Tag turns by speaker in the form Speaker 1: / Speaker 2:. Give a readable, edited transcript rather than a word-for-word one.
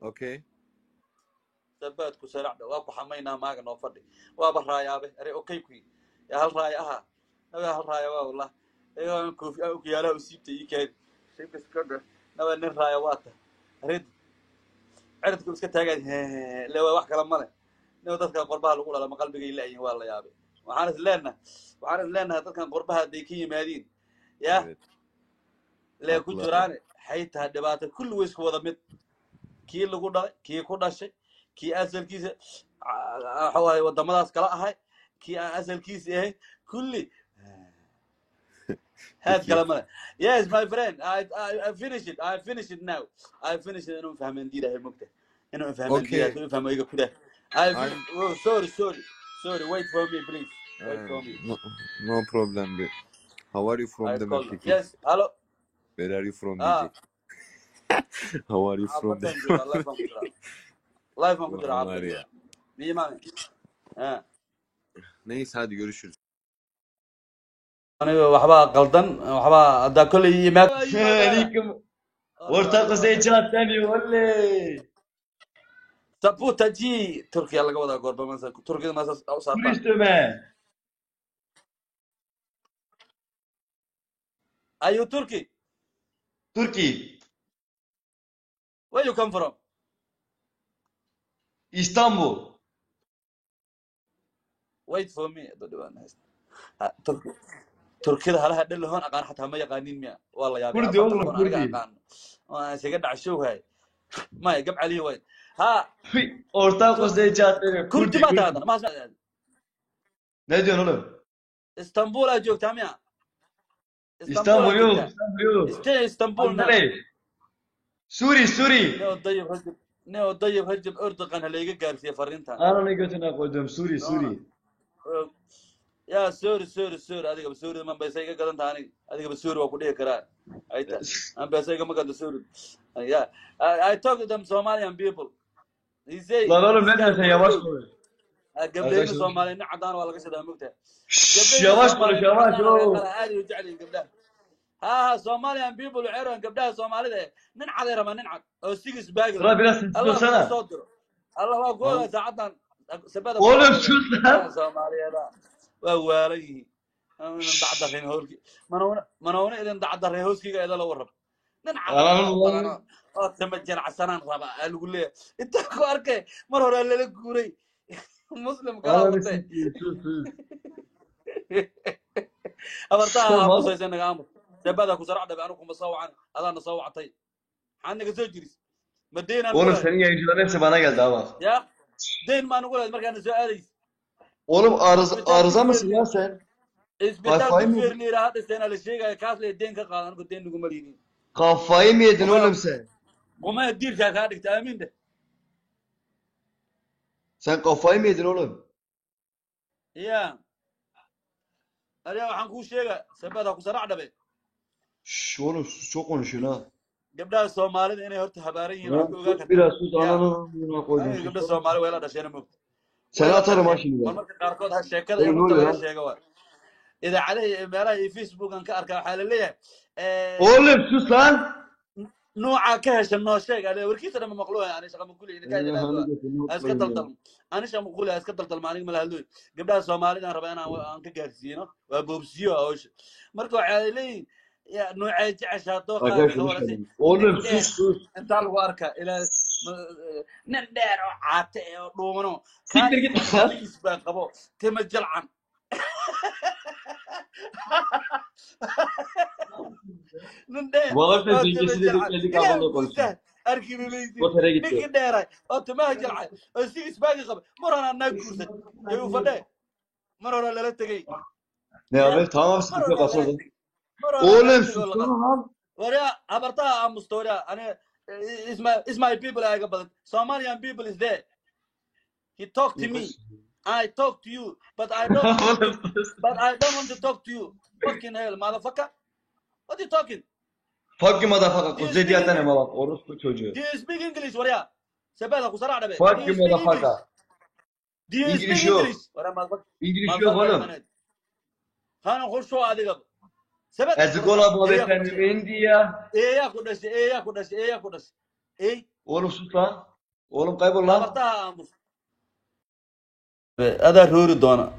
Speaker 1: Okay.
Speaker 2: سبات كسرعة وأكو حمينا ماك نوفدي وابرايا به أري أوكي كوي يا هل رايها نبي هل رايا والله إيه كوفي أو كيالا وسيبتي يكاد سيبك سكر نبي نرايا واته أريد عرفت كل سكت هاجي لو واحد كلام ماله نبي تذكر قربها الأولى لما قلبي يلاقي والله يا أبي وعارف لنا تذكر قربها ديكي مادين يا
Speaker 1: Evet.
Speaker 2: لا
Speaker 1: Haklı.
Speaker 2: كجراني حيت هالدبات كل ويسك وضع مت كي اللي قلنا كي كل شيء كي أزل كيس حواي ودملاس كلا هاي كي أزل كيس إيه كل هذا
Speaker 1: Peki.
Speaker 2: كلامنا. Yes my friend I finish it now I finish it إنه فهمين دي ده المكتة إنه فهمين دي ده
Speaker 1: Okay.
Speaker 2: كله فهموا يجوا كده
Speaker 1: I'm
Speaker 2: sorry wait for me please wait for me
Speaker 1: no problem. How are you from
Speaker 2: I
Speaker 1: demek
Speaker 2: call
Speaker 1: peki?
Speaker 2: yes hello
Speaker 1: Where are you from diyecek. How are you from
Speaker 2: عبرتين
Speaker 1: demek.
Speaker 2: جوا live ما كجرا
Speaker 1: Ulan var
Speaker 2: عبرتين
Speaker 1: ya.
Speaker 2: مين ماني
Speaker 1: Neyse hadi görüşürüz.
Speaker 2: أنا وحبا قلدن وحبا دا كل يمك
Speaker 3: عليكم ورتاق زيجات ثاني ولا
Speaker 2: سبوتا جي تركيا لقى وضع قربة مثلا تركيا مثلا أو سارتان
Speaker 3: كريستومان
Speaker 2: Are you Turkey?
Speaker 3: تركي
Speaker 2: Where you come from?
Speaker 3: İstanbul
Speaker 2: Wait for me. Turkey. Turkida halaha dhali hoon aqaan xataa ma yaqaanin miya waa la yaabay
Speaker 3: كردي
Speaker 2: afartan
Speaker 3: والله
Speaker 2: kun aniga
Speaker 3: كردي
Speaker 2: aqaan waa isaga dhacshowhay maya gab caliyo way ha
Speaker 3: في ortak زيجات ثاني
Speaker 2: kurdi
Speaker 3: كردي
Speaker 2: ma
Speaker 3: كردي
Speaker 2: taadana ma
Speaker 3: ne diyorsun oğlum?
Speaker 2: Istanbul aa joogtaa miya Istanbul aa
Speaker 3: İstanbul yok
Speaker 2: joogtaa
Speaker 3: İstanbul yok
Speaker 2: stay Istanbul now
Speaker 3: Antalya Suri Suri
Speaker 2: ne o dayib hajib Erdogan halayga gaarsiiyo fariintan
Speaker 3: Ananı götüne koydum Suri Suri
Speaker 2: ya sorry adiga sorry man bay sayga gadan taani adiga sorry waa ku dhigi karaa ayta an bay sayga ma gado sorry yeah I talk to them Somalian people he say
Speaker 3: Lan oğlum ne diyorsun yavaş konuş
Speaker 2: gabdhayna Soomaaliyeed cadaan waa laga shadaa mugta
Speaker 3: Yavaş konuş yavaş oo
Speaker 2: aad u jecel gabdhaha ha Somalian people ciiran gabdhaha Soomaalida nin cad ay rabaan nin cad oo sigis baagil
Speaker 3: Sıra biraz sessiz
Speaker 2: Allah
Speaker 3: olsana
Speaker 2: soo diro Allah waa gooda saacadan sabada
Speaker 3: Oğlum sus lan
Speaker 2: Soomaaliyeed waa waalayhi dacdareen howlki manawna idan dacdareen howskiga ida la warrab nin cad oo badan oo tamajir casanaan raba lagu leeyahay inta ku arkay mar hore la guuray muslim kala
Speaker 3: Ananı
Speaker 2: watay
Speaker 3: sikeyim sus sus
Speaker 2: abartaa aamusaysa naga aamus sabada ku saracda baan ku masawcan adana sawactay xanaga soo jiris madina
Speaker 3: Oğlum senin yayıncıların hepsi bana geldi ha bak
Speaker 2: ya deyn ma nagu leed markaan soo aadays
Speaker 3: Oğlum arıza mısın ya sen?
Speaker 2: isbitaal
Speaker 3: Kafayı
Speaker 2: ku
Speaker 3: mı yedin?
Speaker 2: feerniira hadda sena la sheegay kaas le deyn ka qaadan ku deyn lagu maliyay
Speaker 3: Kafayı mı yedin oğlum sen?
Speaker 2: qoma diirka ka dhigta aamin de
Speaker 3: Sen kafayı mı yedin oğlum?
Speaker 2: ya ariya waxaan ku sheegay sabada ku saracda be
Speaker 3: Şşş oğlum sus çok konuşuyorsun ha.
Speaker 2: gabdhaha Soomaalida inay horta habaaran yihiin
Speaker 3: Ya
Speaker 2: wax ku ogaa
Speaker 3: sus
Speaker 2: kartaa
Speaker 3: biraz sus
Speaker 2: ya
Speaker 3: ananı koydum sus.
Speaker 2: gabdhaha Soomaali way la dhasheen moogta
Speaker 3: Seni atarım ha şimdi ben.
Speaker 2: marmarka qaarkood ha sheekada
Speaker 3: Oğlum
Speaker 2: in
Speaker 3: ne
Speaker 2: runta
Speaker 3: oluyor
Speaker 2: laga
Speaker 3: lan?
Speaker 2: sheego waa idaacadaha meelaha iyo Facebookan ka arkaa waxaa la leeyahay
Speaker 3: Oğlum sus lan.
Speaker 2: nooca ka hesha noo sheeg ale warkiisa dhama maqluuha ani shaqa maquli ina ka
Speaker 3: Hani
Speaker 2: ilaado
Speaker 3: götünü
Speaker 2: iska daldal ani shaqa maquli iska daldal maanig ma lahadlooy gabdhaha Soomaalida raba aan ka gaarsiino waa boobsiyo hawsha marka waxaa leeyihiin ya noocay jeceshaa dooqaaga
Speaker 3: Arkadaşlar hoş
Speaker 2: hawlasi
Speaker 3: geldiniz. Oğlum sus sus.
Speaker 2: inta lagu arka ilaa nin dheer oo caate oo dhuumano
Speaker 3: Siktir git lan.
Speaker 2: kaaligiis baa qabo tima jalcan nin dheer
Speaker 3: Vallahi
Speaker 2: oo
Speaker 3: de
Speaker 2: tima
Speaker 3: dengesiz dedik
Speaker 2: jalcan
Speaker 3: geldik
Speaker 2: ilaa
Speaker 3: abla konuşuyor.
Speaker 2: guustaan arkibilaysi
Speaker 3: Otere gitti.
Speaker 2: ninki dheeray oo timaha jalcay oo sigis baagi qaba mar hore anaa guursan ee u fadhee mar hore lala tegey
Speaker 3: Ne abi? Tamam
Speaker 2: mar
Speaker 3: sıkıntı
Speaker 2: hore
Speaker 3: yok
Speaker 2: lala
Speaker 3: asıl.
Speaker 2: tegey mar hore
Speaker 3: Oğlum
Speaker 2: lala
Speaker 3: sus
Speaker 2: tegey oo la qaba
Speaker 3: lan.
Speaker 2: waryaa habartaha aamusta waryaa ani is my people ayaga badan Somalian people is there he talked to me I talk to you but I don't want to talk to you fucking hell motherfucker what are you talking
Speaker 3: Fuck you motherfucker. Kuzey diyetten ama bak. Orospu çocuğu.
Speaker 2: do you speak English waryaa sabada ku saracda be
Speaker 3: Fuck
Speaker 2: do
Speaker 3: you
Speaker 2: you speak English
Speaker 3: motherfucker.
Speaker 2: do you speak
Speaker 3: İngiliz yok.
Speaker 2: English waryaa motherfucker
Speaker 3: İngiliz yok oğlum.
Speaker 2: hana horsho adiga sabada
Speaker 3: Ezgola bu efendim indi ya.
Speaker 2: eeyaa ku dhashay
Speaker 3: Oğlum sus lan. Oğlum kaybol lan.
Speaker 2: Habarta aamus. Adaa roori doona